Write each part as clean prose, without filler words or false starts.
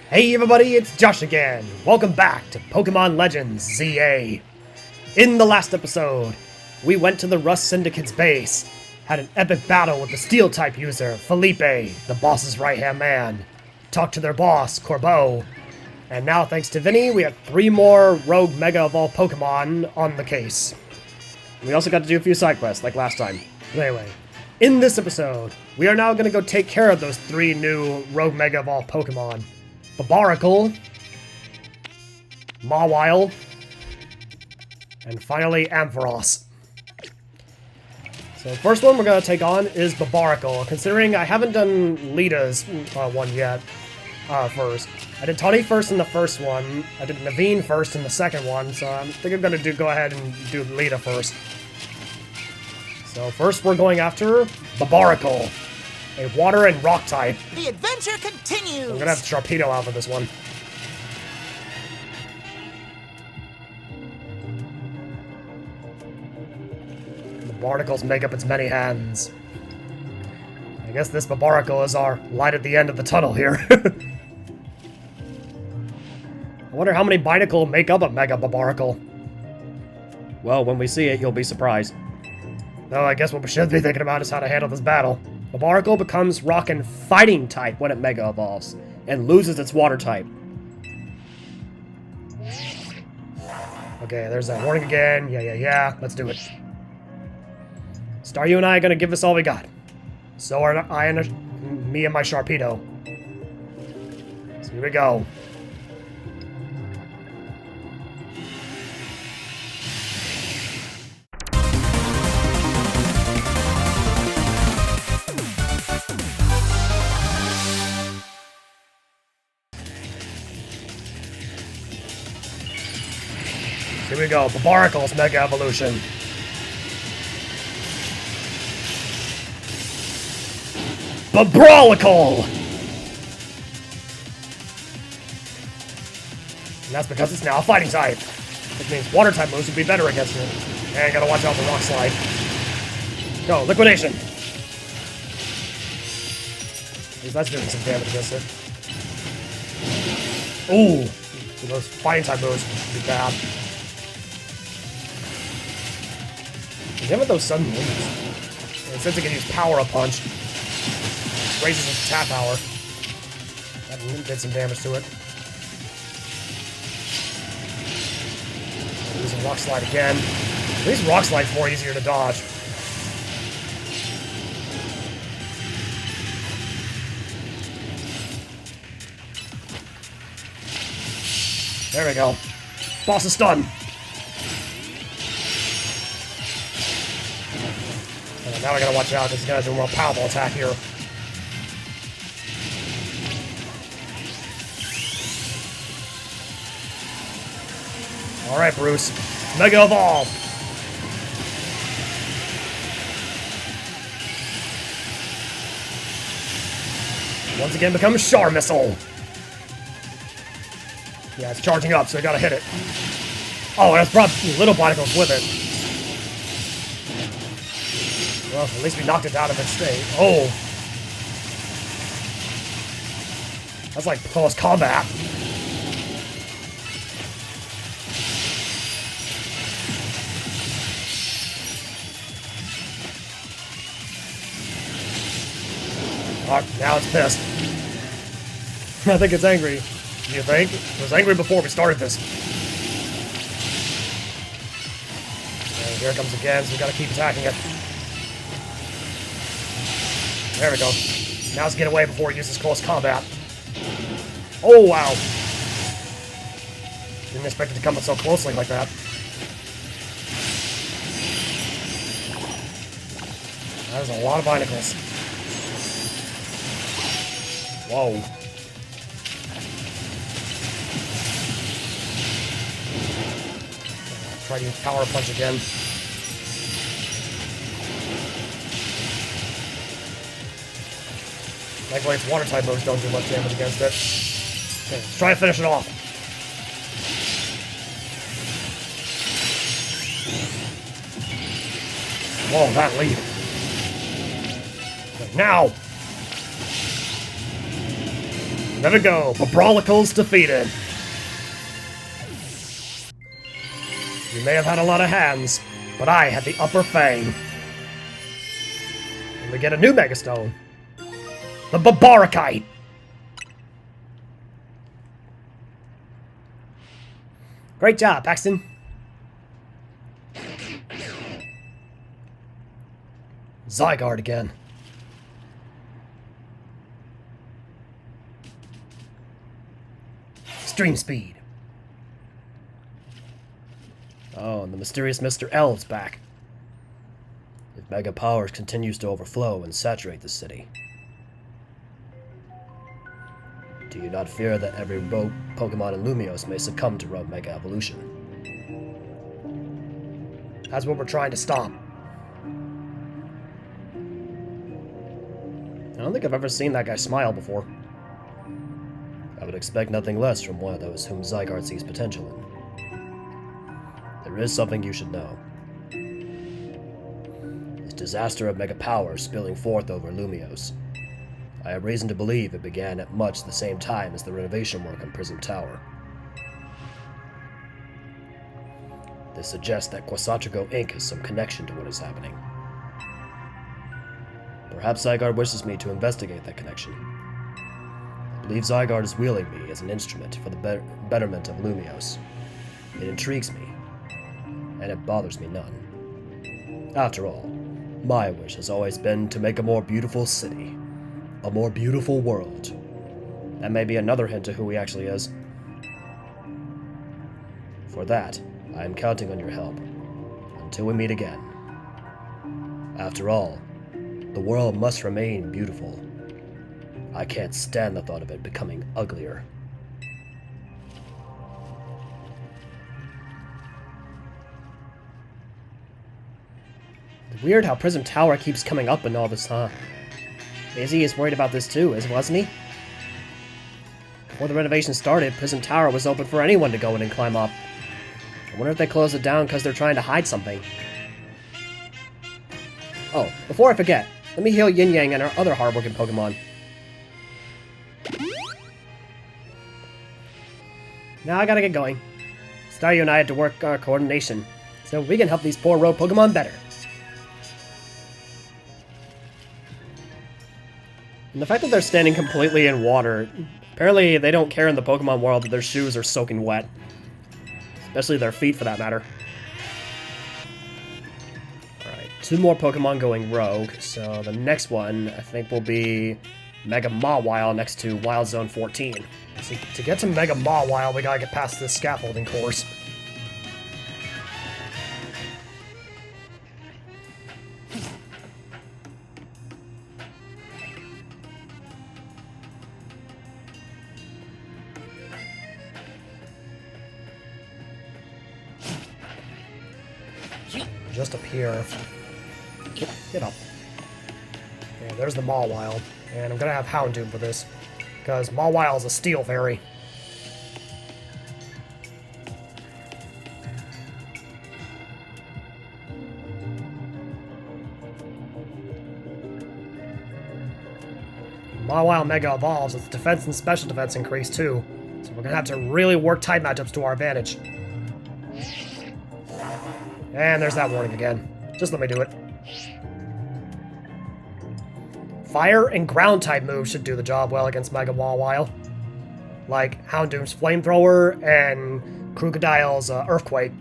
Hey everybody, it's Josh again. Welcome back to Pokemon Legends ZA. In the last episode, we went to the Rust Syndicate's base, had an epic battle with the Steel-type user, Felipe, the boss's right-hand man, talked to their boss, Corbeau, and now thanks to Vinny, we have 3 more Rogue Mega Evolved Pokemon on the case. We also got to do a few side quests, like last time. But anyway, in this episode, we are now going to go take care of those 3 new Rogue Mega Evolved Pokemon. Barbaracle, Mawile, and finally Ampharos. So the first one we're going to take on is Barbaracle, considering I haven't done Lita's one yet first. I did Taunie first in the first one, I did Naveen first in the second one, so I think I'm going to go ahead and do Lita first. So first we're going after Barbaracle. A water and rock type. The adventure continues! I'm gonna have Sharpedo out for this one. The Barnacles make up its many hands. I guess this Barbaracle is our light at the end of the tunnel here. I wonder how many Binacle make up a Mega Barbaracle. Well, when we see it, you'll be surprised. Though I guess what we should be thinking about is how to handle this battle. Barbaracle becomes rock and fighting type when it Mega Evolves, and loses its water type. Okay, there's that warning again. Yeah. Let's do it. Staryu and I are gonna give this all we got. So are me and my Sharpedo. So here we go. Here we go, Barbaracle's Mega Evolution. Barbaracle! And that's because it's now a fighting type. Which means water type moves would be better against it. And gotta watch out for Rock Slide. Go, Liquidation! At least that's doing some damage against it. Ooh! Those fighting type moves would be bad. Damn it, those sudden moves. And since it can use Power Up Punch, raises its attack power. That did some damage to it. Using Rock Slide again. At least Rock Slide's more easier to dodge. There we go. Boss is stunned. Now we gotta watch out because he's gonna do a more powerful attack here. Alright, Bruce. Mega Evolve! Once again becomes Char Missile. Yeah, it's charging up, so we gotta hit it. Oh, and it's brought little Barnacles with it. Well, at least we knocked it out of its state. Oh! That's like close combat. Oh, now it's pissed. I think it's angry. You think? It was angry before we started this. And here it comes again, so we gotta keep attacking it. There we go. Now let's get away before it uses close combat. Oh, wow. Didn't expect it to come up so closely like that. That is a lot of Binacles. Whoa. Try to use Power Punch again. Thankfully, its water-type moves don't do much damage against it. Okay, let's try to finish it off. Whoa, that leap. Now! There we go. Barbaracle's defeated. You may have had a lot of hands, but I had the upper fang. And we get a new Megastone. The Barbaracle. Great job, Paxton. Zygarde again. Extreme speed. Oh, and the mysterious Mr. L's back. If Mega Powers continues to overflow and saturate the city, do you not fear that every rogue Pokemon in Lumiose may succumb to rogue Mega Evolution? That's what we're trying to stop. I don't think I've ever seen that guy smile before. I would expect nothing less from one of those whom Zygarde sees potential in. There is something you should know. This disaster of Mega Power spilling forth over Lumiose. I have reason to believe it began at much the same time as the renovation work on Prism Tower. This suggests that Quasatrico Inc. has some connection to what is happening. Perhaps Zygarde wishes me to investigate that connection. I believe Zygarde is wielding me as an instrument for the betterment of Lumiose. It intrigues me, and it bothers me none. After all, my wish has always been to make a more beautiful city, a more beautiful world. That may be another hint to who he actually is. For that, I am counting on your help, until we meet again. After all, the world must remain beautiful. I can't stand the thought of it becoming uglier. It's weird how Prism Tower keeps coming up and all this, huh? Izzy is worried about this too, wasn't he? Before the renovation started, Prism Tower was open for anyone to go in and climb up. I wonder if they closed it down because they're trying to hide something. Oh, before I forget, let me heal Yin Yang and our other hardworking Pokemon. Now I gotta get going. Staryu and I had to work our coordination, so we can help these poor rogue Pokemon better. And the fact that they're standing completely in water, apparently they don't care in the Pokemon world that their shoes are soaking wet. Especially their feet, for that matter. Alright, 2 more Pokemon going rogue, so the next one, I think, will be Mega Mawile next to Wild Zone 14. So to get to Mega Mawile, we gotta get past this scaffolding course. Just up here. Get up. Yeah, there's the Mawile. And I'm gonna have Houndoom for this, because Mawile is a steel fairy. Mawile Mega evolves, its defense and special defense increase too, so we're gonna have to really work type matchups to our advantage. And there's that warning again. Just let me do it. Fire and ground type moves should do the job well against Mega Mawile. Like Houndoom's Flamethrower and Crocodile's Earthquake.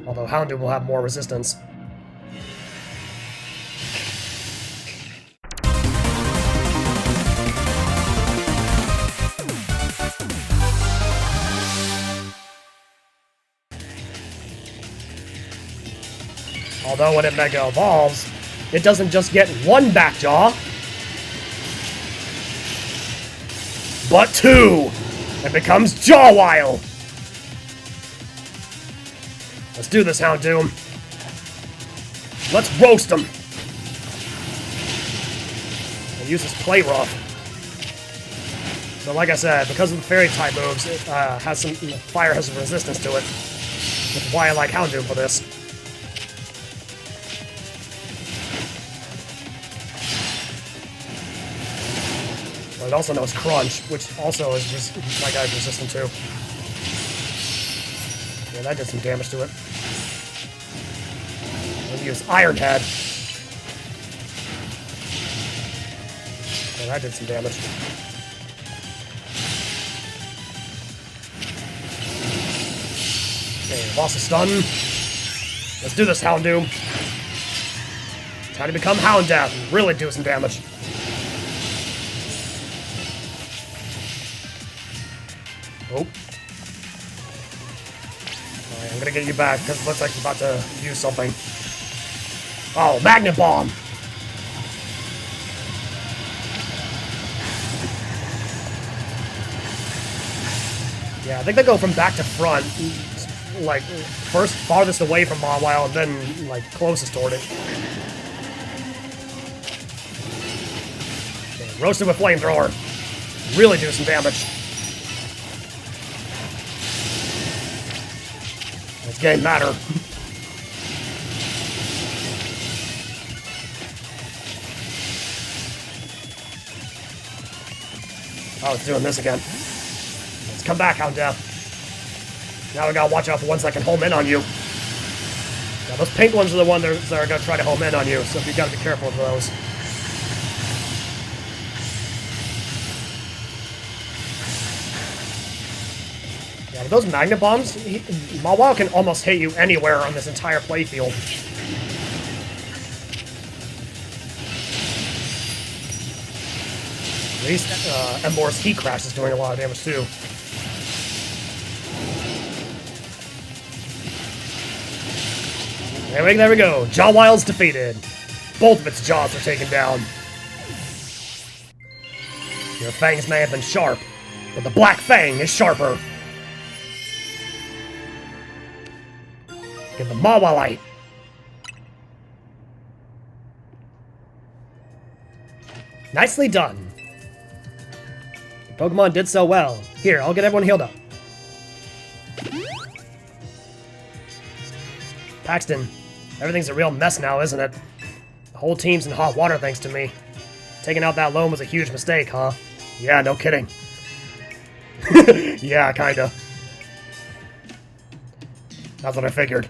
Although Houndoom will have more resistance. Although when it Mega Evolves, it doesn't just get 1 back jaw, but 2! It becomes Jawile! Let's do this, Houndoom. Let's roast him! And use his Play Rough. So like I said, because of the Fairy type moves, it has some fire has some resistance to it. Which is why I like Houndoom for this. But it also knows Crunch, which also is just my guy's resistant to. Yeah, that did some damage to it. I'm gonna use Iron Head. Yeah, that did some damage. Okay, lost a stun. Let's do this, Houndoom. Time to become Houndoom and really do some damage. Oh. Alright, I'm gonna get you back because it looks like you're about to use something. Oh, Magnet Bomb! Yeah, I think they go from back to front. Like, first farthest away from Mawile, and then, like, closest toward it. Okay, roasted with Flamethrower. Really do some damage. This game matter. Oh, it's doing this again. Let's come back, Houndoom. Now we gotta watch out for ones that can home in on you. Now, those pink ones are the ones that are gonna try to home in on you, so you gotta be careful of those. Yeah, with those Magnet Bombs, Mawile can almost hit you anywhere on this entire playfield. At least Embor's Heat Crash is doing a lot of damage too. There we go. Jawile's defeated. Both of its jaws are taken down. Your fangs may have been sharp, but the Black Fang is sharper. Get the Mawilite. Nicely done. Your Pokemon did so well. Here, I'll get everyone healed up. Paxton, everything's a real mess now, isn't it? The whole team's in hot water thanks to me. Taking out that loan was a huge mistake, huh? Yeah, no kidding. Yeah, kinda. That's what I figured.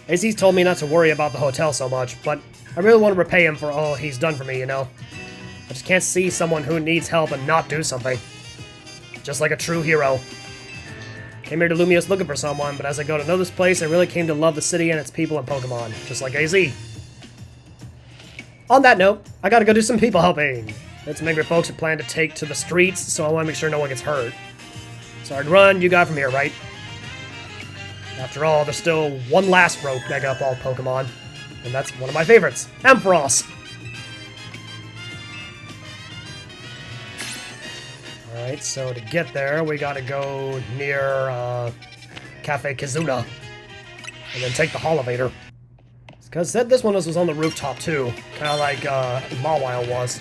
AC's told me not to worry about the hotel so much, but I really want to repay him for all he's done for me, you know? I just can't see someone who needs help and not do something. Just like a true hero. Came here to Lumios looking for someone, but as I go to know this place, I really came to love the city and its people and Pokemon, just like AZ. On that note, I gotta go do some people helping. It's some angry folks who plan to take to the streets, so I want to make sure no one gets hurt. So I'd run, you got from here, right? After all, there's still one last rogue Mega Ball Pokemon, and that's one of my favorites, Ampharos. Alright, so to get there, we gotta go near Cafe Kizuna, and then take the Holovator. Because said this one was on the rooftop too, kind of like Mawile was.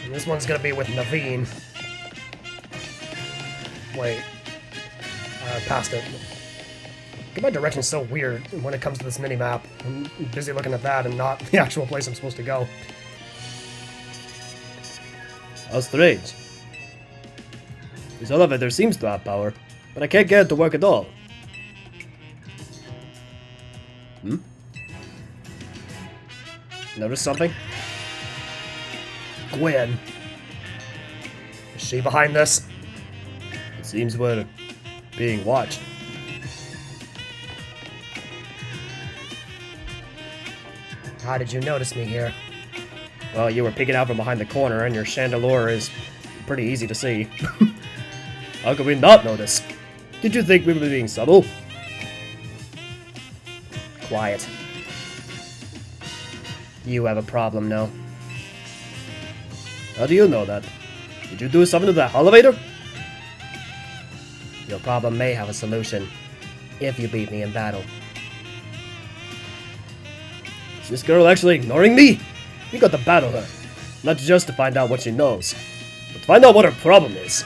And this one's gonna be with Naveen. Wait. Past it. My direction's so weird when it comes to this mini-map. I'm busy looking at that and not the actual place I'm supposed to go. How strange. This elevator seems to have power, but I can't get it to work at all. Hmm? Notice something? Gwen. Is she behind this? It seems we're being watched. How did you notice me here? Well, you were peeking out from behind the corner, and your chandelier is pretty easy to see. How could we not notice? Did you think we were being subtle? Quiet. You have a problem, no? How do you know that? Did you do something to that elevator? Your problem may have a solution, if you beat me in battle. Is this girl actually ignoring me? You got to battle her. Not just to find out what she knows, but to find out what her problem is.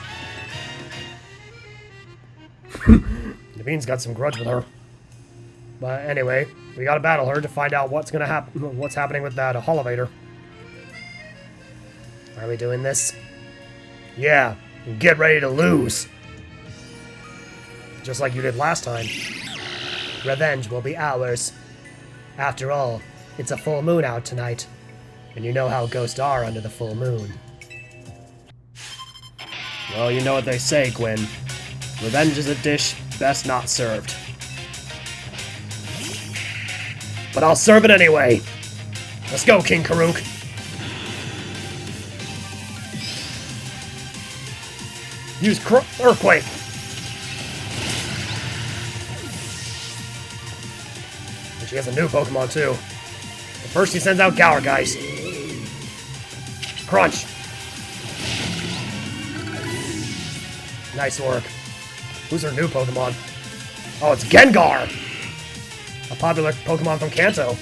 Naveen's got some grudge with her. But anyway, we gotta battle her to find out what's gonna happen. What's happening with that elevator? Are we doing this? Yeah, get ready to lose. Just like you did last time. Revenge will be ours. After all, it's a full moon out tonight, and you know how ghosts are under the full moon. Well, you know what they say, Gwyn. Revenge is a dish best not served. But I'll serve it anyway. Let's go, King Karuk. Use Earthquake. And she has a new Pokemon, too. But first he sends out Gourgeist. Crunch. Nice work. Who's her new Pokemon? Oh, it's Gengar! A popular Pokemon from Kanto.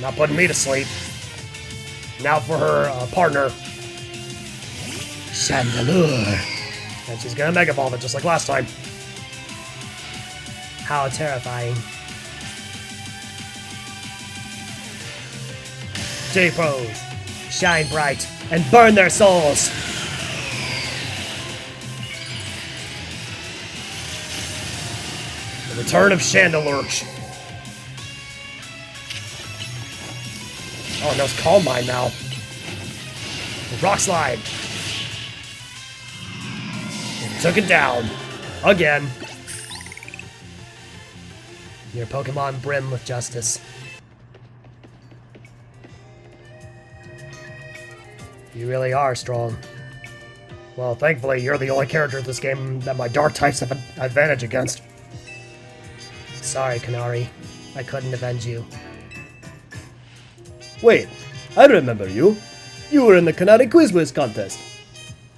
Not putting me to sleep. Now for her partner. Chandelure. And she's gonna Mega Evolve it just like last time. How terrifying. J-Pose. Shine bright and burn their souls. The return of Chandelure. Oh, no, it's Calm Mind now. Rock Slide. Took it down. Again. Your Pokemon brim with justice. You really are strong. Well, thankfully, you're the only character in this game that my Dark types have an advantage against. Sorry, Kanari. I couldn't avenge you. Wait, I remember you. You were in the Kanari Quiz contest.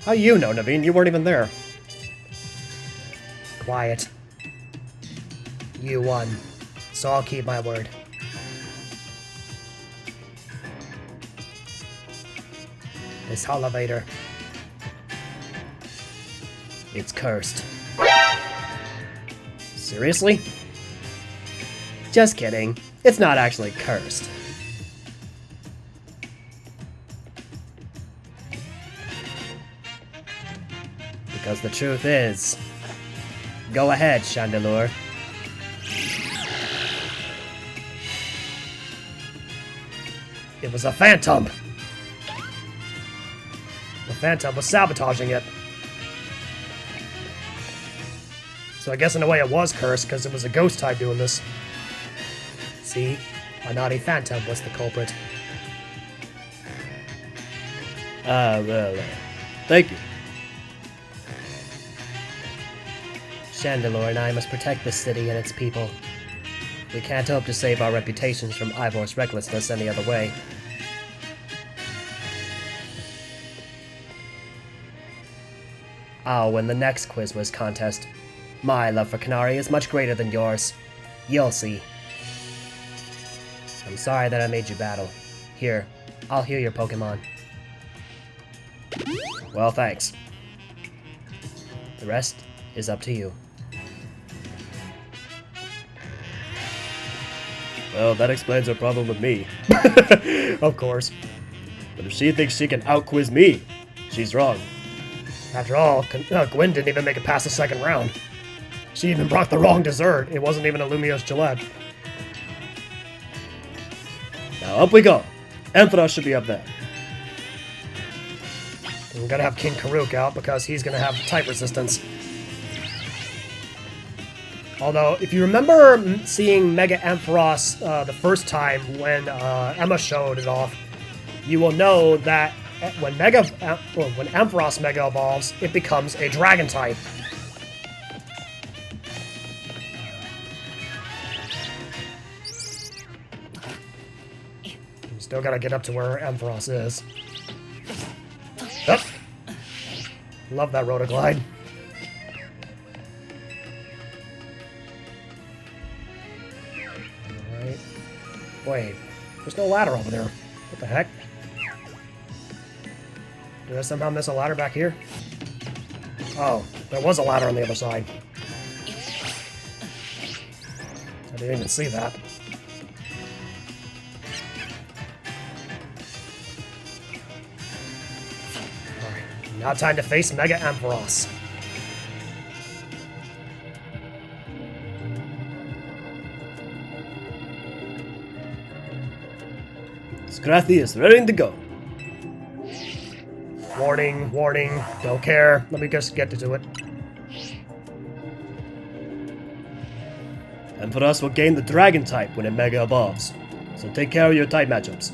How you know, Naveen? You weren't even there. Quiet. You won, so I'll keep my word. This elevator. It's cursed. Seriously? Just kidding. It's not actually cursed. Because the truth is... Go ahead, Chandelure. It was a phantom! The phantom was sabotaging it. So I guess in a way it was cursed, because it was a ghost type doing this. See? A naughty phantom was the culprit. Well, thank you. Chandelure and I must protect this city and its people. We can't hope to save our reputations from Ivor's recklessness any other way. I'll win the next Quiz contest. My love for Kanari is much greater than yours. You'll see. I'm sorry that I made you battle. Here, I'll heal your Pokemon. Well, thanks. The rest is up to you. Well, that explains her problem with me. Of course. But if she thinks she can out-quiz me, she's wrong. After all, Gwen didn't even make it past the second round. She even brought the wrong dessert. It wasn't even a Lumiose Gillette. Now up we go. Ampharos should be up there. We're gonna have King Karuk out because he's gonna have type resistance. Although, if you remember seeing Mega Ampharos the first time when Emma showed it off, you will know that when Ampharos Mega Evolves, it becomes a Dragon type. Still gotta get up to where Ampharos is. Up. Love that Rotoglide. Alright. Wait, there's no ladder over there. What the heck? Did I somehow miss a ladder back here? Oh, there was a ladder on the other side. didn't even see that. Alright, now time to face Mega Ampharos. Scrathy is ready to go. Warning, warning, don't care. Let me just get to it. Ampharos will gain the Dragon type when it Mega evolves, so take care of your type matchups.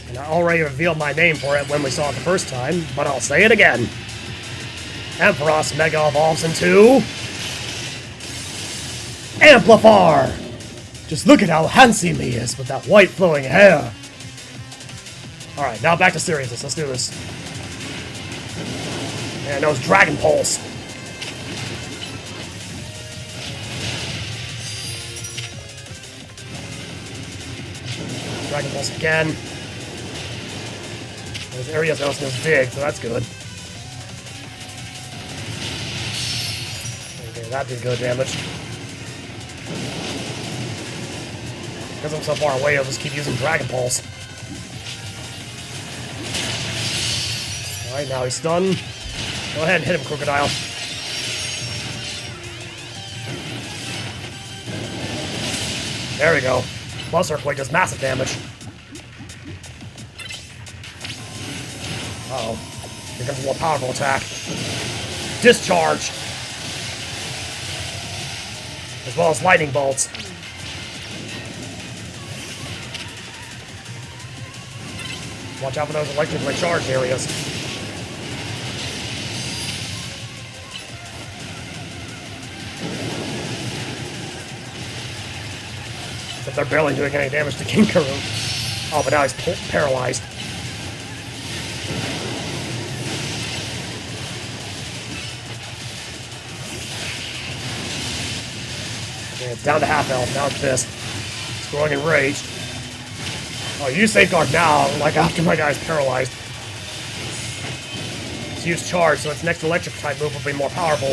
And I already revealed my name for it when we saw it the first time, but I'll say it again. Ampharos Mega evolves into... Amplifar! Just look at how handsome he is with that white flowing hair. Alright, now back to seriousness. Let's do this. And those Dragon Pulse. Dragon Pulse again. Those areas don't seem big, so that's good. Okay, that did good damage. Because I'm so far away, I'll just keep using Dragon Pulse. Alright, now he's stunned. Go ahead and hit him, Crocodile. There we go. Plus Earthquake does massive damage. Uh-oh. Here comes a more powerful attack. Discharge! As well as lightning bolts. Watch out for those electrically charged areas. Except they're barely doing any damage to King Karoo. Oh, but now he's paralyzed. Okay, it's down to half health. Now it's pissed. It's growing enraged. Oh, use Safeguard now, like after my guy's paralyzed. Let's use Charge, so its next electric type move will be more powerful.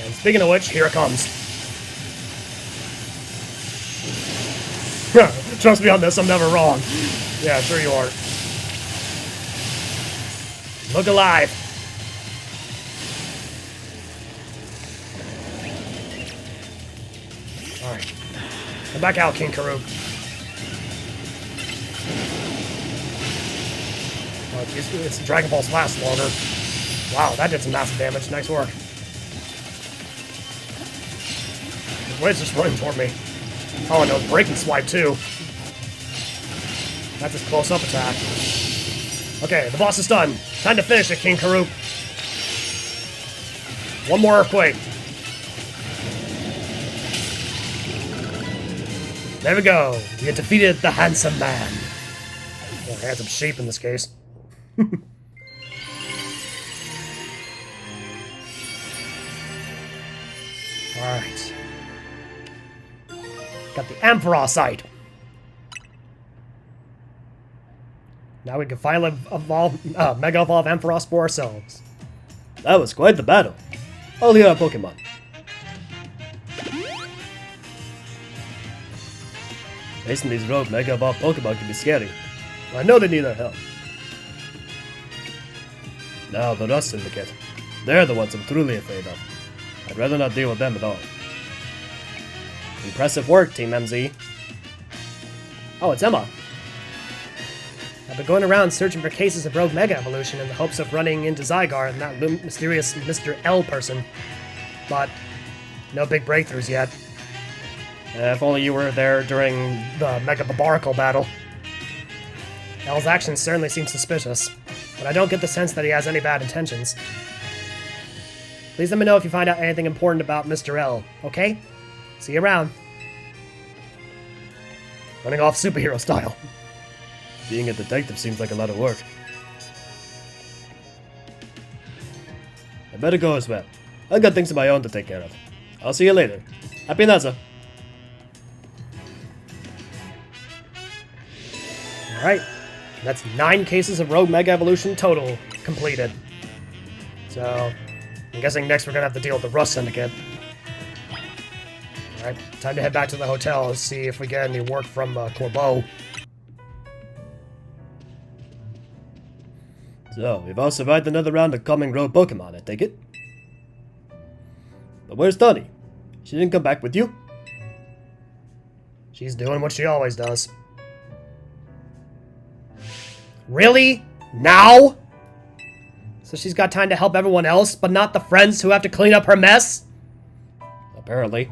And speaking of which, here it comes. Trust me on this, I'm never wrong. Yeah, sure you are. Look alive. Alright. Come back out, King Karoo. Its Dragon Pulse lasts longer. Wow, that did some massive damage. Nice work. The Wiz just running toward me. Oh, and no, Breaking Swipe, too. That's his close-up attack. Okay, the boss is done. Time to finish it, King Karoo. One more Earthquake. There we go. We have defeated the Handsome Man. Or handsome sheep in this case. Alright. Got the Ampharos site. Now we can finally evolve, Mega Evolve Ampharos for ourselves. That was quite the battle. All the other Pokemon. Facing these rogue Mega Evolved Pokemon can be scary. I know they need our help. Now the Rust Syndicate. They're the ones I'm truly afraid of. I'd rather not deal with them at all. Impressive work, Team MZ. Oh, it's Emma. I've been going around searching for cases of rogue Mega Evolution in the hopes of running into Zygarde and that mysterious Mr. L person. But no big breakthroughs yet. If only you were there during the Mega Barbaracle battle. L's actions certainly seem suspicious, but I don't get the sense that he has any bad intentions. Please let me know if you find out anything important about Mr. L, okay? See you around. Running off superhero style. Being a detective seems like a lot of work. I better go as well. I've got things of my own to take care of. I'll see you later. Happy Nasa. Alright, that's 9 cases of Rogue Mega Evolution total completed. So, I'm guessing next we're gonna have to deal with the Rust Syndicate. Alright, time to head back to the hotel and see if we get any work from Corbeau. So, we've all survived another round of calming rogue Pokemon, I take it? But where's Taunie? She didn't come back with you? She's doing what she always does. Really? Now? So she's got time to help everyone else, but not the friends who have to clean up her mess? Apparently.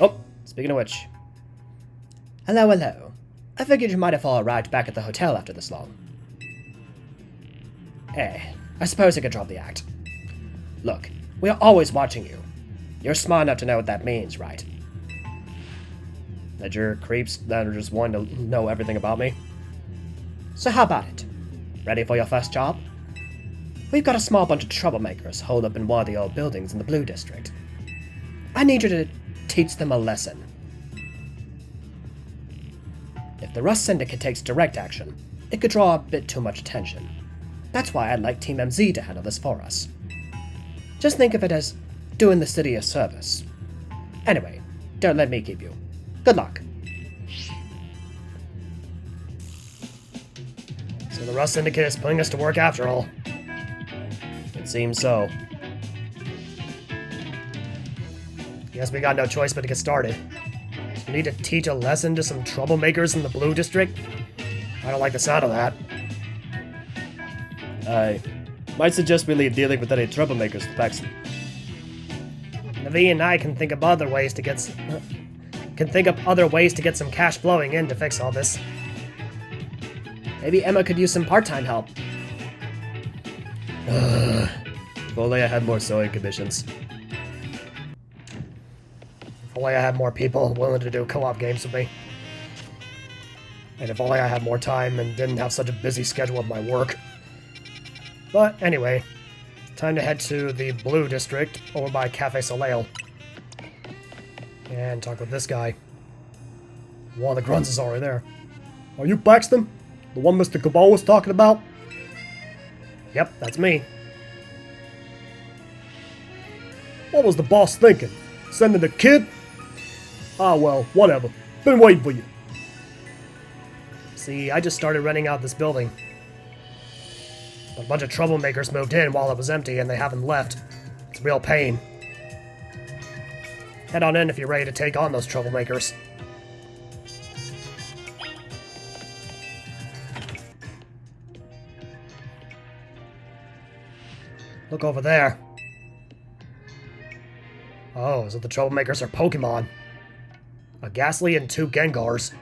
Oh, speaking of which. Hello, hello. I figured you might have all arrived back at the hotel after this long. I suppose I could drop the act. Look, we are always watching you. You're smart enough to know what that means, right? That you're creeps that are just wanting to know everything about me? So how about it? Ready for your first job? We've got a small bunch of troublemakers holed up in one of the old buildings in the Blue District. I need you to teach them a lesson. If the Rust Syndicate takes direct action, it could draw a bit too much attention. That's why I'd like Team MZ to handle this for us. Just think of it as doing the city a service. Anyway, don't let me keep you. Good luck. So the Rust Syndicate is putting us to work after all. It seems so. Guess we got no choice but to get started. We need to teach a lesson to some troublemakers in the Blue District? I don't like the sound of that. I might suggest we leave dealing with any troublemakers to Paxton. Navi and I can think of other ways to get some cash flowing in to fix all this. Maybe Emma could use some part-time help. If only I had more sewing commissions. If only I had more people willing to do co-op games with me. And if only I had more time and didn't have such a busy schedule with my work. But anyway, time to head to the Blue District over by Cafe Soleil. And talk with this guy. One of the grunts is already there. Are you Paxton? The one Mr. Corbeau was talking about? Yep, that's me. What was the boss thinking? Sending the kid? Ah well, whatever. Been waiting for you. See, I just started renting out this building. A bunch of troublemakers moved in while it was empty and they haven't left. It's a real pain. Head on in if you're ready to take on those troublemakers. Look over there. Oh, so the troublemakers are Pokemon. A Ghastly and 2 Gengars.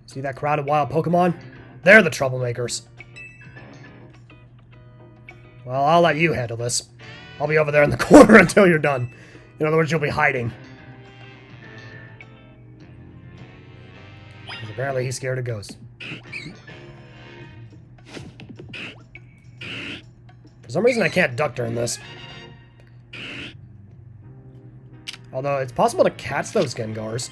See that crowd of wild Pokemon? They're the troublemakers. Well, I'll let you handle this. I'll be over there in the corner until you're done. In other words, you'll be hiding. 'Cause apparently he's scared of ghosts. For some reason I can't duck during this. Although it's possible to catch those Gengars.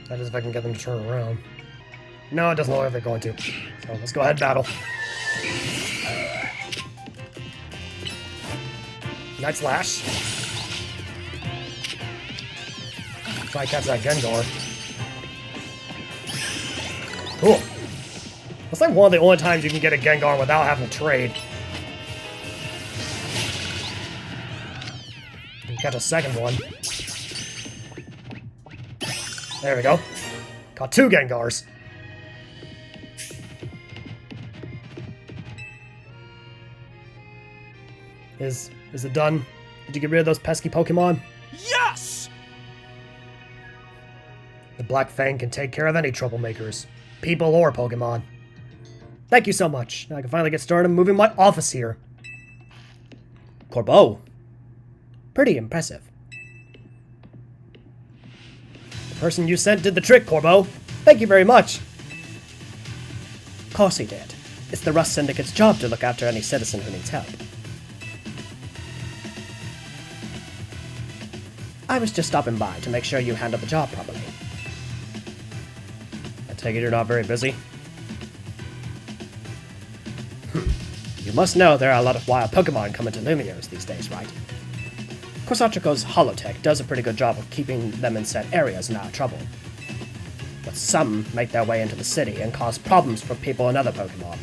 That is if I can get them to turn around. No, it doesn't look like they're going to. So let's go ahead and battle. Night Slash. Try to catch that Gengar. Cool. That's like one of the only times you can get a Gengar without having to trade. Catch a second one. There we go. Caught 2 Gengars. Is it done? Did you get rid of those pesky Pokemon? Yes! The Black Fang can take care of any troublemakers, people or Pokemon. Thank you so much. Now I can finally get started moving my office here. Corbeau. Pretty impressive. The person you sent did the trick, Corbeau. Thank you very much. Of course he did. It's the Rust Syndicate's job to look after any citizen who needs help. I was just stopping by to make sure you handled the job properly. I take it you're not very busy? You must know there are a lot of wild Pokemon coming to Lumineers these days, right? Corsatrico's Holotech does a pretty good job of keeping them in set areas and out of trouble. But some make their way into the city and cause problems for people and other Pokemon.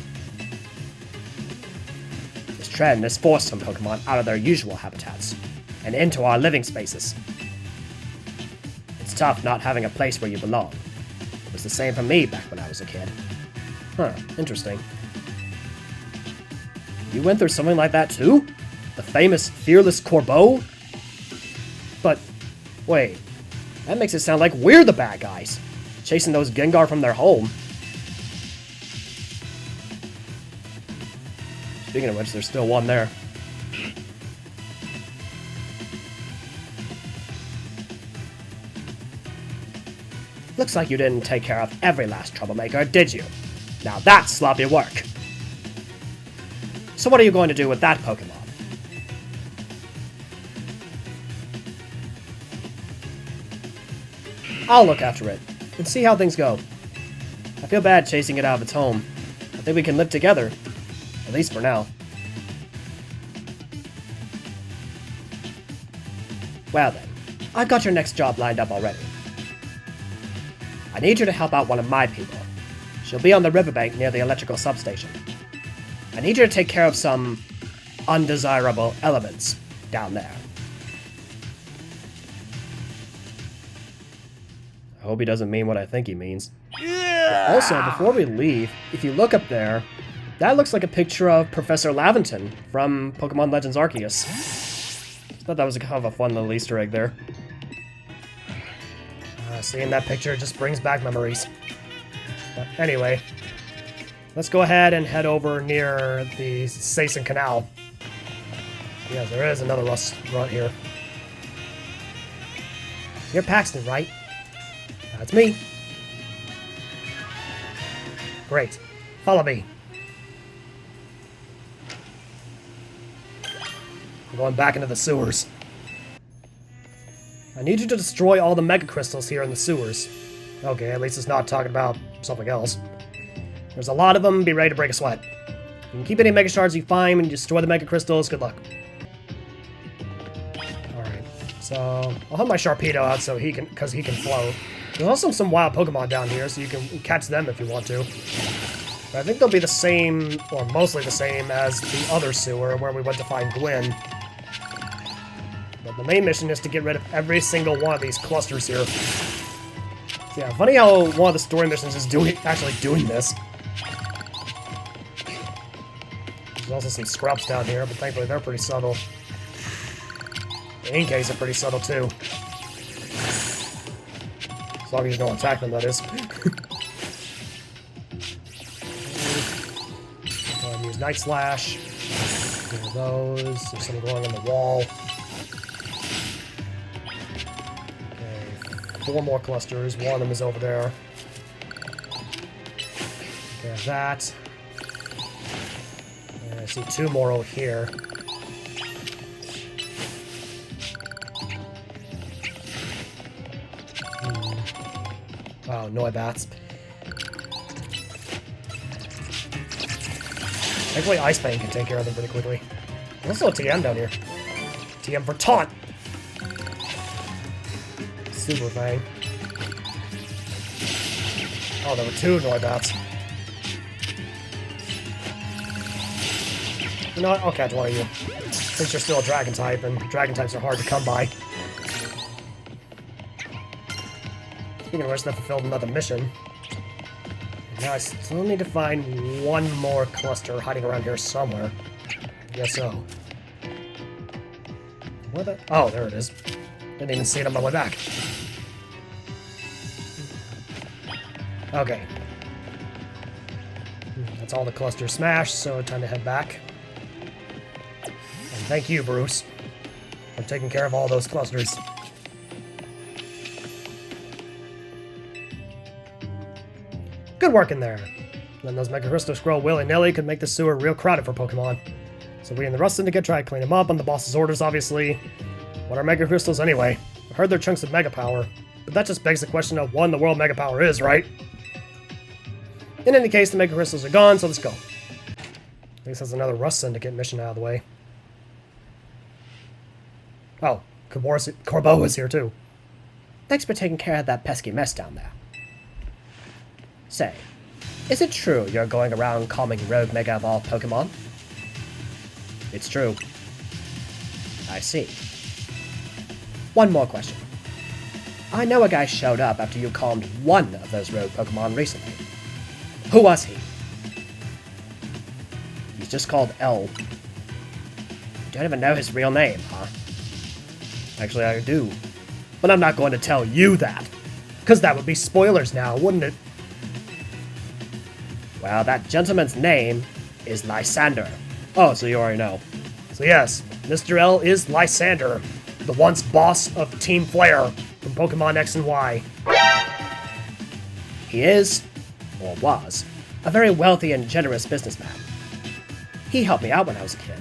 This trend has forced some Pokemon out of their usual habitats and into our living spaces. It's tough not having a place where you belong. It was the same for me back when I was a kid. Huh, interesting. You went through something like that too? The famous fearless Corbeau? But, wait, that makes it sound like we're the bad guys, chasing those Gengar from their home. Speaking of which, there's still one there. Looks like you didn't take care of every last troublemaker, did you? Now that's sloppy work. So what are you going to do with that Pokemon? I'll look after it, and see how things go. I feel bad chasing it out of its home. I think we can live together. At least for now. Well then, I've got your next job lined up already. I need you to help out one of my people. She'll be on the riverbank near the electrical substation. I need you to take care of some undesirable elements down there. I hope he doesn't mean what I think he means. Yeah! Also, before we leave, if you look up there, that looks like a picture of Professor Laventon from Pokemon Legends Arceus. Thought that was kind of a fun little Easter egg there. Seeing that picture just brings back memories. But anyway, let's go ahead and head over near the Saison Canal. Yes, there is another restaurant here. You're Paxton, right? That's me. Great. Follow me. I'm going back into the sewers. I need you to destroy all the Mega Crystals here in the sewers. Okay, at least it's not talking about something else. There's a lot of them, be ready to break a sweat. You can keep any Mega Shards you find when you destroy the Mega Crystals, good luck. Alright, so I'll have my Sharpedo out so because he can float. There's also some wild Pokemon down here, so you can catch them if you want to. But I think they'll be the same, or mostly the same, as the other sewer where we went to find Gwyn. But the main mission is to get rid of every single one of these clusters here. So yeah, funny how one of the story missions is actually doing this. There's also some scrubs down here, but thankfully they're pretty subtle. The Inkays are pretty subtle too. As long as you don't attack them, that is. Go ahead and use Night Slash. Get rid of those. There's some glowing on the wall. Okay, 4 more clusters. One of them is over there. There's that. And I see 2 more over here. Oh, Noibats. Thankfully, Ice Fang can take care of them pretty quickly. There's also a TM down here. TM for Taunt! Super Fang. Oh, there were 2 Noibats. You know what? I'll catch one of you. Since you're still a Dragon type, and Dragon types are hard to come by. Speaking of which, that fulfilled another mission. Now I still need to find 1 more cluster hiding around here somewhere. Guess so. Where the? Oh, there it is. Didn't even see it on my way back. Okay. That's all the clusters smashed, so time to head back. And thank you, Bruce, for taking care of all those clusters. Good work in there. Letting those Mega Crystals grow willy-nilly could make the sewer real crowded for Pokemon. So we in the Rust Syndicate try to clean them up on the boss's orders, obviously. What are Mega Crystals anyway? I heard they're chunks of Mega Power, but that just begs the question of what in the world Mega Power is, right? In any case, the Mega Crystals are gone, so let's go. At least that's another Rust Syndicate mission out of the way. Oh, Corbeau is here too. Thanks for taking care of that pesky mess down there. Say, is it true you're going around calming rogue Mega Evolved Pokemon? It's true. I see. One more question. I know a guy showed up after you calmed one of those rogue Pokemon recently. Who was he? He's just called L. You don't even know his real name, huh? Actually, I do. But I'm not going to tell you that. Because that would be spoilers now, wouldn't it? Well, that gentleman's name is Lysander. Oh, so you already know. So yes, Mr. L is Lysander, the once boss of Team Flare from Pokemon X and Y. He is, or was, a very wealthy and generous businessman. He helped me out when I was a kid,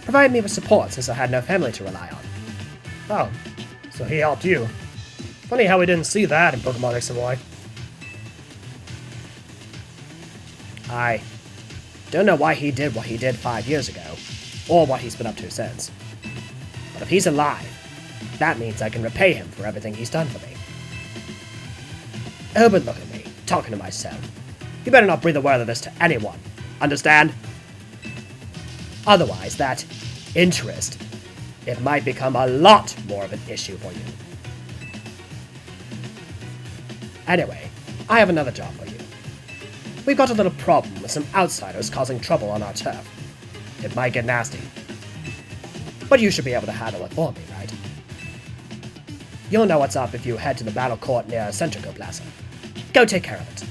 provided me with support since I had no family to rely on. Oh, so he helped you. Funny how we didn't see that in Pokemon X and Y. I don't know why he did what he did 5 years ago, or what he's been up to since. But if he's alive, that means I can repay him for everything he's done for me. Oh, but look at me, talking to myself. You better not breathe a word of this to anyone, understand? Otherwise, that interest, it might become a lot more of an issue for you. Anyway, I have another job for you. We've got a little problem with some outsiders causing trouble on our turf. It might get nasty. But you should be able to handle it for me, right? You'll know what's up if you head to the battle court near Centrico Plaza. Go take care of it.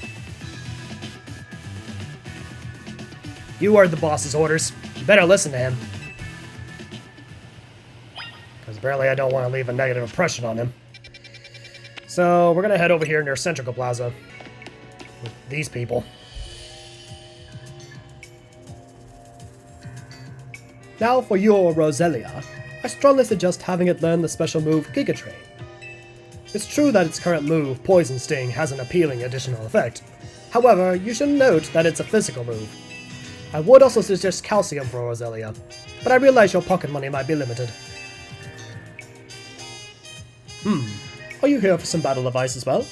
You heard the boss's orders. You better listen to him. Because apparently I don't want to leave a negative impression on him. So we're going to head over here near Centrico Plaza. With these people. Now for your Roselia, I strongly suggest having it learn the special move Giga Train. It's true that its current move, Poison Sting, has an appealing additional effect. However, you should note that it's a physical move. I would also suggest Calcium for Roselia, but I realize your pocket money might be limited. Are you here for some battle advice as well?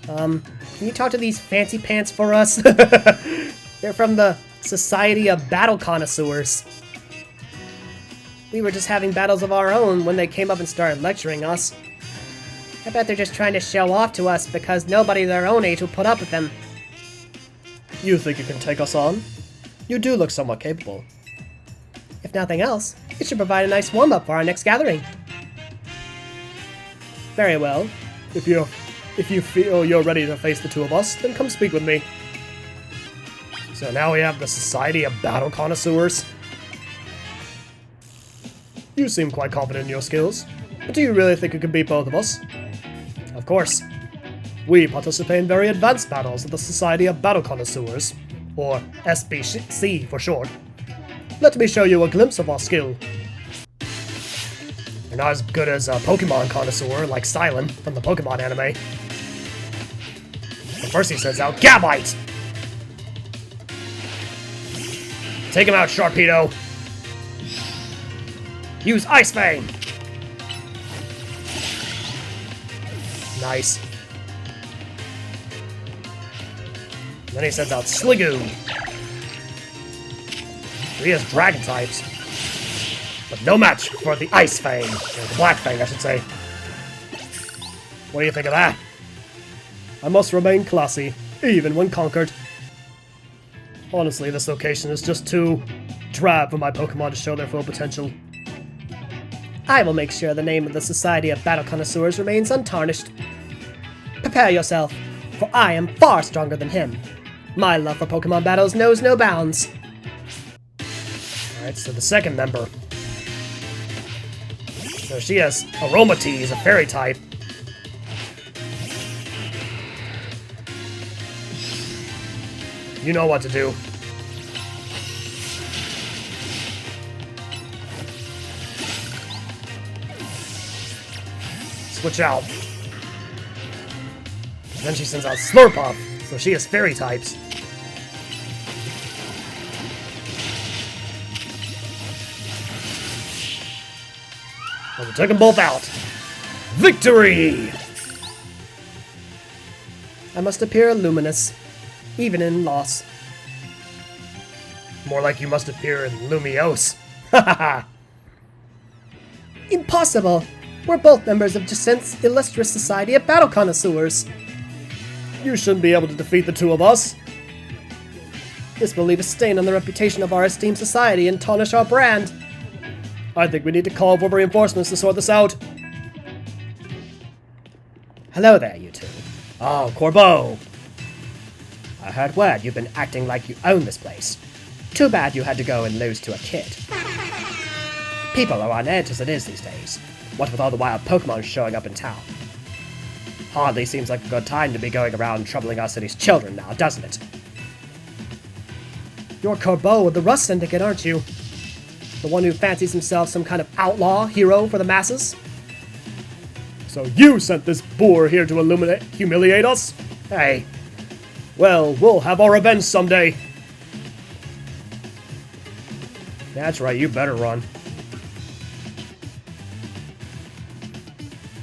Can you talk to these fancy pants for us? They're from the Society of Battle Connoisseurs. We were just having battles of our own when they came up and started lecturing us. I bet they're just trying to show off to us because nobody their own age will put up with them. You think you can take us on? You do look somewhat capable. If nothing else, it should provide a nice warm-up for our next gathering. Very well. If you feel you're ready to face the two of us, then come speak with me. So now we have the Society of Battle Connoisseurs. You seem quite confident in your skills, but do you really think you can beat both of us? Of course. We participate in very advanced battles at the Society of Battle Connoisseurs, or SBC for short. Let me show you a glimpse of our skill. You're not as good as a Pokemon connoisseur like Silent from the Pokemon anime. But first he sends out Gabite! Take him out, Sharpedo! Use Ice Fang! Nice. Then he sends out Sliggoo. He has Dragon types. But no match for the Ice Fang. Or the Black Fang, I should say. What do you think of that? I must remain classy, even when conquered. Honestly, this location is just too drab for my Pokemon to show their full potential. I will make sure the name of the Society of Battle Connoisseurs remains untarnished. Prepare yourself, for I am far stronger than him. My love for Pokemon battles knows no bounds. Alright, so the second member. So she has Aromatisse, a fairy type. You know what to do. Switch out. Then she sends out Slurpuff, so she has fairy types. Well, we took them both out. Victory! I must appear luminous, even in loss. More like you must appear in Lumiose. Ha ha ha! Impossible! We're both members of Jacint's illustrious society of battle connoisseurs. You shouldn't be able to defeat the two of us. This will leave a stain on the reputation of our esteemed society and tarnish our brand. I think we need to call for reinforcements to sort this out. Hello there, you two. Oh, Corbeau. I heard word you've been acting like you own this place. Too bad you had to go and lose to a kid. People are on edge as it is these days, what with all the wild Pokemon showing up in town. Hardly seems like a good time to be going around troubling our city's children now, doesn't it? You're Corbeau of the Rust Syndicate, aren't you? The one who fancies himself some kind of outlaw hero for the masses? So you sent this boor here to humiliate us? Hey. Well, we'll have our revenge someday. That's right, you better run.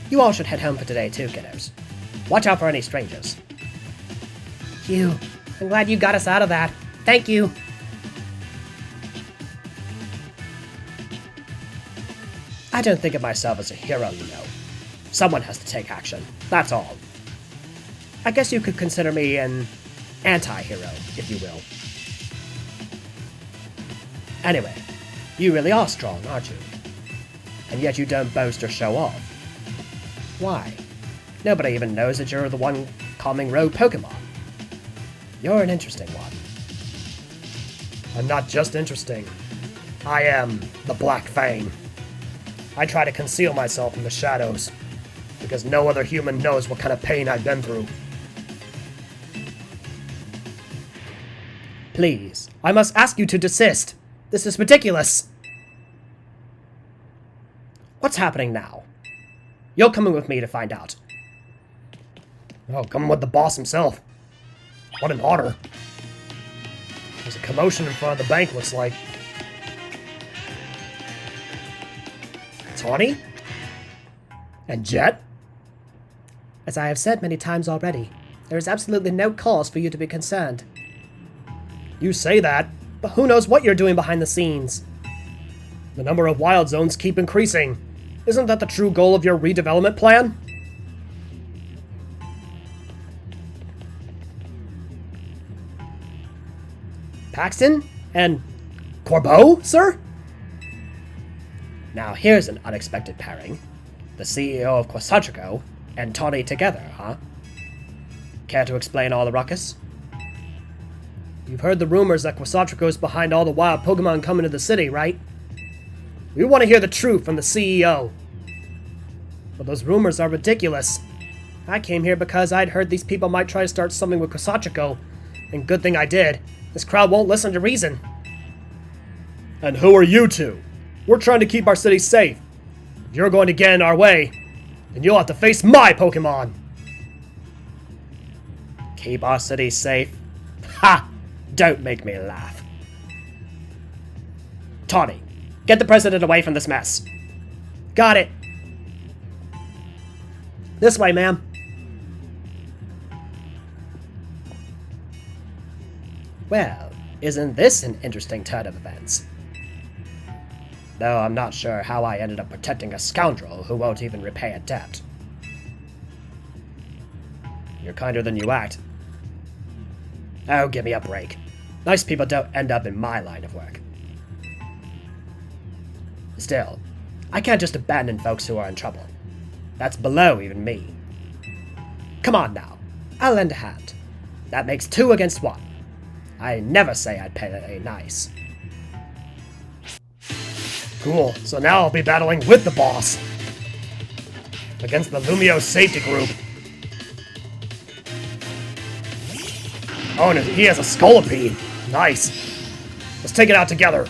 You all should head home for today too, kiddos. Watch out for any strangers. Phew. I'm glad you got us out of that. Thank you. I don't think of myself as a hero, you know. Someone has to take action, that's all. I guess you could consider me an anti-hero, if you will. Anyway, you really are strong, aren't you? And yet you don't boast or show off. Why? Nobody even knows that you're the one calming rogue Pokemon. You're an interesting one. I'm not just interesting. I am the Black Fang. I try to conceal myself in the shadows, because no other human knows what kind of pain I've been through. Please, I must ask you to desist. This is ridiculous. What's happening now? You're coming with me to find out. Oh, coming with the boss himself. What an honor. There's a commotion in front of the bank, looks like. Taunie? And Jet? As I have said many times already, there is absolutely no cause for you to be concerned. You say that, but who knows what you're doing behind the scenes? The number of wild zones keep increasing. Isn't that the true goal of your redevelopment plan? Paxton? And Corbeau, sir? Now here's an unexpected pairing. The CEO of Quasatrico and Taunie together, huh? Care to explain all the ruckus? You've heard the rumors that Quasatrico's behind all the wild Pokemon coming to the city, right? We want to hear the truth from the CEO. But those rumors are ridiculous. I came here because I'd heard these people might try to start something with Quasatrico, and good thing I did. This crowd won't listen to reason. And who are you two? We're trying to keep our city safe. If you're going to get in our way, then you'll have to face my Pokemon. Keep our city safe? Ha! Don't make me laugh. Taunie, get the president away from this mess. Got it. This way, ma'am. Well, isn't this an interesting turn of events? Though I'm not sure how I ended up protecting a scoundrel who won't even repay a debt. You're kinder than you act. Oh, give me a break. Nice people don't end up in my line of work. Still, I can't just abandon folks who are in trouble. That's below even me. Come on now, I'll lend a hand. That makes 2 against 1. I never say I'd play nice. Cool, so now I'll be battling with the boss. Against the Lumio safety group. Oh, and he has a Scolipede. Nice. Let's take it out together.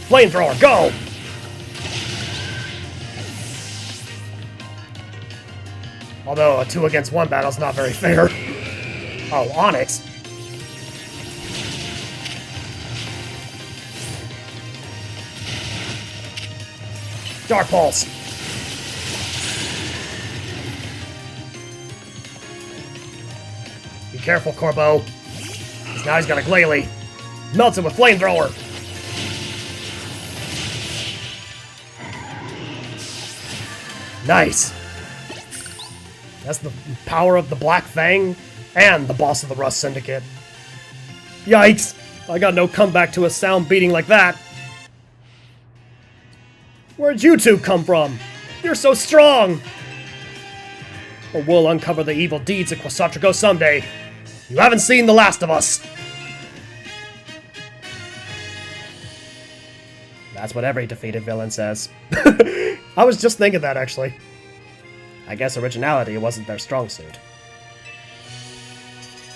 Flamethrower, go! Although a 2 against 1 battle's not very fair. Oh, Onyx. Dark Pulse. Be careful, Corbeau. Because now he's got a Glalie. Melts it with Flamethrower. Nice. That's the power of the Black Fang and the boss of the Rust Syndicate. Yikes! I got no comeback to a sound beating like that. Where'd you two come from? You're so strong! But we'll uncover the evil deeds of Quasatrico someday. You haven't seen The Last of Us. That's what every defeated villain says. I was just thinking that, actually. I guess originality wasn't their strong suit.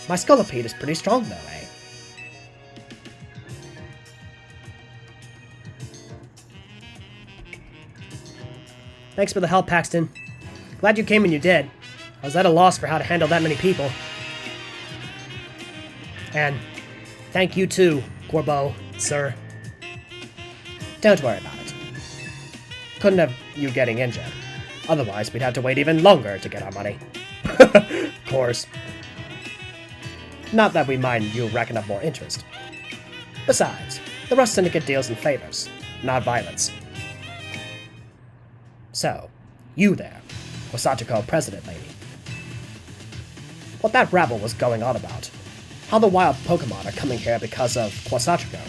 My Scolipede is pretty strong though, eh? Thanks for the help, Paxton. Glad you came when you did. I was at a loss for how to handle that many people. And thank you too, Corbeau, sir. Don't worry about it. Couldn't have you getting injured. Otherwise, we'd have to wait even longer to get our money. Of course. Not that we mind you racking up more interest. Besides, the Rust Syndicate deals in favors, not violence. So, you there, Quasatrico president lady. What that rabble was going on about. How the wild Pokemon are coming here because of Quasatrico.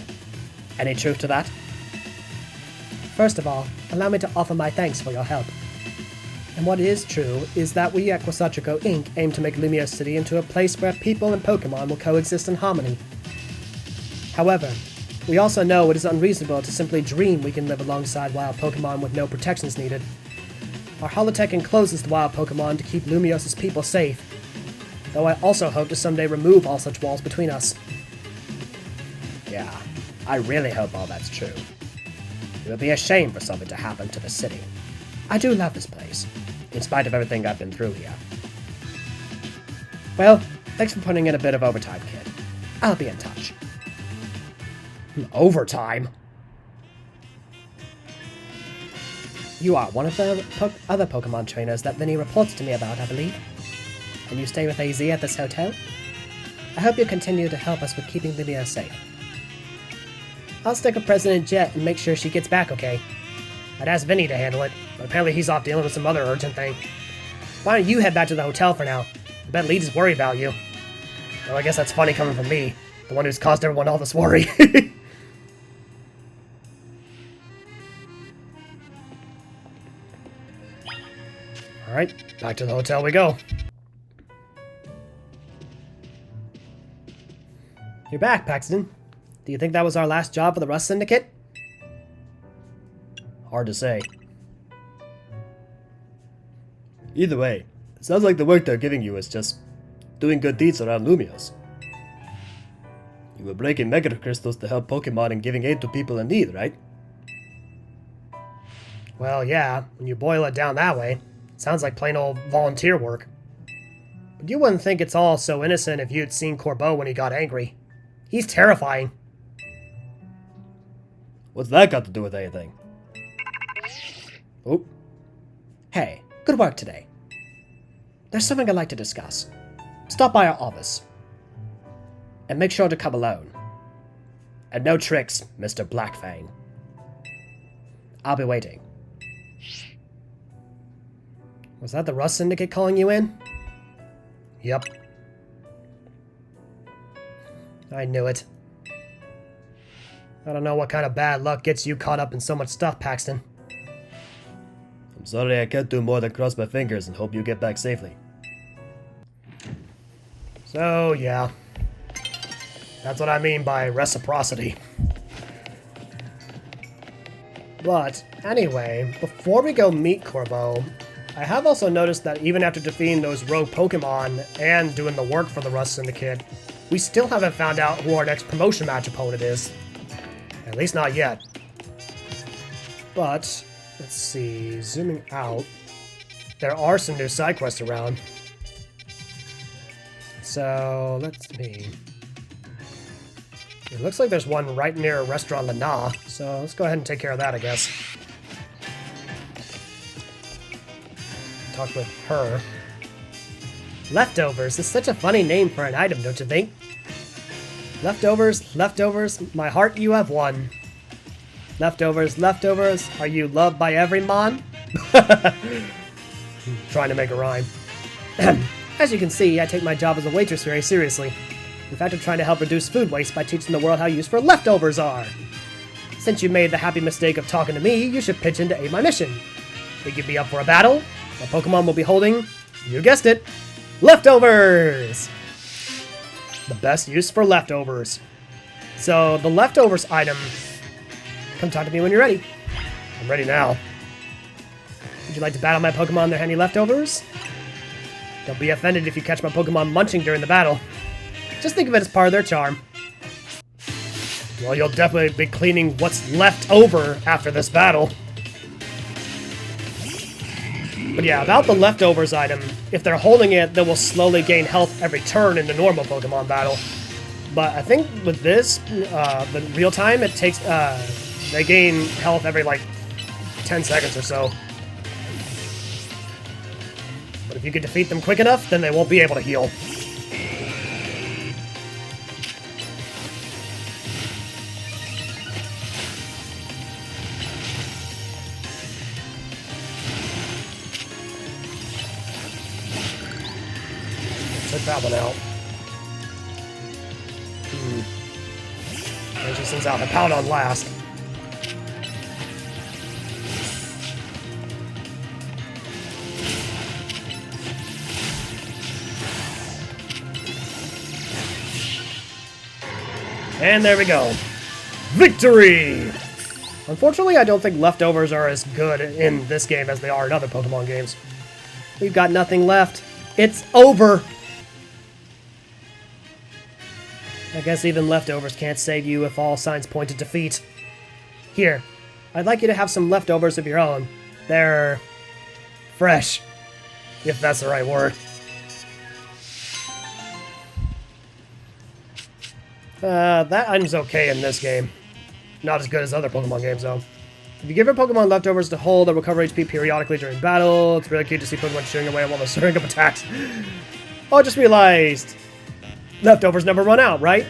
Any truth to that? First of all, allow me to offer my thanks for your help. And what is true is that we at Quasatrico Inc. aim to make Lumio City into a place where people and Pokemon will coexist in harmony. However, we also know it is unreasonable to simply dream we can live alongside wild Pokemon with no protections needed. Our holotech encloses the wild Pokemon to keep Lumios' people safe, though I also hope to someday remove all such walls between us. Yeah, I really hope all that's true. It would be a shame for something to happen to the city. I do love this place. In spite of everything I've been through here. Well, thanks for putting in a bit of overtime, kid. I'll be in touch. Overtime? You are one of the other Pokemon trainers that Vinny reports to me about, I believe. And you stay with AZ at this hotel? I hope you continue to help us with keeping Lumio safe. I'll stick with President Jet and make sure she gets back okay. I'd ask Vinny to handle it, but apparently he's off dealing with some other urgent thing. Why don't you head back to the hotel for now? I bet Leeds is worried about you. Well, I guess that's funny coming from me, the one who's caused everyone all this worry. Alright, back to the hotel we go. You're back, Paxton. Do you think that was our last job for the Rust Syndicate? Hard to say. Either way, it sounds like the work they're giving you is just doing good deeds around Lumios. You were breaking Mega Crystals to help Pokemon and giving aid to people in need, right? Well, yeah, when you boil it down that way, it sounds like plain old volunteer work. But you wouldn't think it's all so innocent if you'd seen Corbeau when he got angry. He's terrifying. What's that got to do with anything? Oh. Hey, good work today. There's something I'd like to discuss. Stop by our office. And make sure to come alone. And no tricks, Mr. Blackfang. I'll be waiting. Was that the Rust Syndicate calling you in? Yep. I knew it. I don't know what kind of bad luck gets you caught up in so much stuff, Paxton. I'm sorry I can't do more than cross my fingers and hope you get back safely. So, yeah. That's what I mean by reciprocity. But, anyway, before we go meet Corbeau, I have also noticed that even after defeating those rogue Pokemon and doing the work for the Rust Syndicate, we still haven't found out who our next promotion match opponent is. At least not yet. But, let's see, zooming out, there are some new side quests around. So, let's see. It looks like there's one right near Restaurant Lana, so let's go ahead and take care of that, I guess. Talk with her. Leftovers is such a funny name for an item, don't you think? Leftovers, leftovers, my heart you have won. Leftovers, leftovers, are you loved by every mon? Trying to make a rhyme. As you can see, I take my job as a waitress very seriously. In fact, I'm trying to help reduce food waste by teaching the world how useful leftovers are. Since you made the happy mistake of talking to me, you should pitch in to aid my mission. Think you'd be up for a battle? My Pokemon will be holding, you guessed it, leftovers! The best use for leftovers. So, the leftovers item, come talk to me when you're ready. I'm ready now. Would you like to battle my Pokemon their handy leftovers? Don't be offended if you catch my Pokemon munching during the battle. Just think of it as part of their charm. Well, you'll definitely be cleaning what's left over after this battle. But yeah, about the leftovers item, if they're holding it, they will slowly gain health every turn in the normal Pokemon battle. But I think with this, the real time, it takes, they gain health every like 10 seconds or so. But if you can defeat them quick enough, then they won't be able to heal. Took that one out. And she sends out Hippowdon last. And there we go. Victory! Unfortunately, I don't think leftovers are as good in this game as they are in other Pokemon games. We've got nothing left. It's over! I guess even leftovers can't save you if all signs point to defeat. Here, I'd like you to have some leftovers of your own. They're fresh, if that's the right word. That item's okay in this game. Not as good as other Pokemon games, though. If you give your Pokemon leftovers to hold, they'll recover HP periodically during battle. It's really cute to see Pokemon shooting away while they're stirring up attacks. Oh, I just realized... leftovers never run out, right?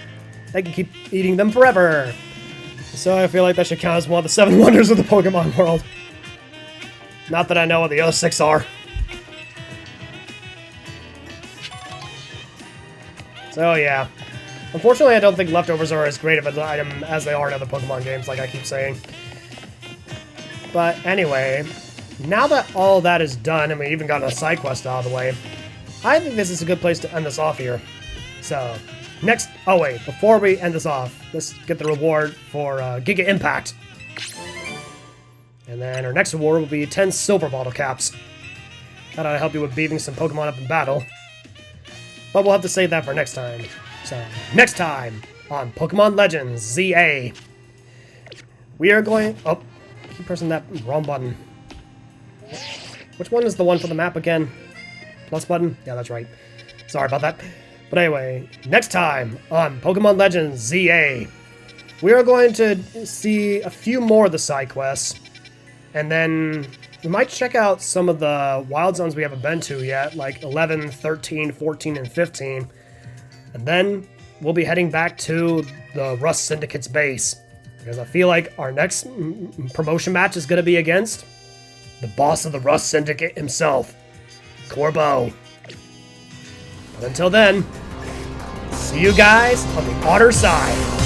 They can keep eating them forever. So I feel like that should count as one of the 7 wonders of the Pokemon world. Not that I know what the other 6 are. So yeah. Unfortunately, I don't think leftovers are as great of an item as they are in other Pokemon games, like I keep saying. But anyway, now that all that is done, and we even got a side quest out of the way, I think this is a good place to end this off here. So, next... oh wait, before we end this off, let's get the reward for Giga Impact. And then our next reward will be 10 silver bottle caps. That ought to help you with beating some Pokemon up in battle. But we'll have to save that for next time. So, next time on Pokemon Legends ZA, we are going... oh, keep pressing that wrong button. Which one is the one for the map again? Plus button? Yeah, that's right. Sorry about that. But anyway, next time on Pokemon Legends ZA, we are going to see a few more of the side quests, and then we might check out some of the wild zones we haven't been to yet, like 11, 13, 14, and 15. And then we'll be heading back to the Rust Syndicate's base, because I feel like our next promotion match is going to be against the boss of the Rust Syndicate himself, Corbeau. But until then, see you guys on the other side.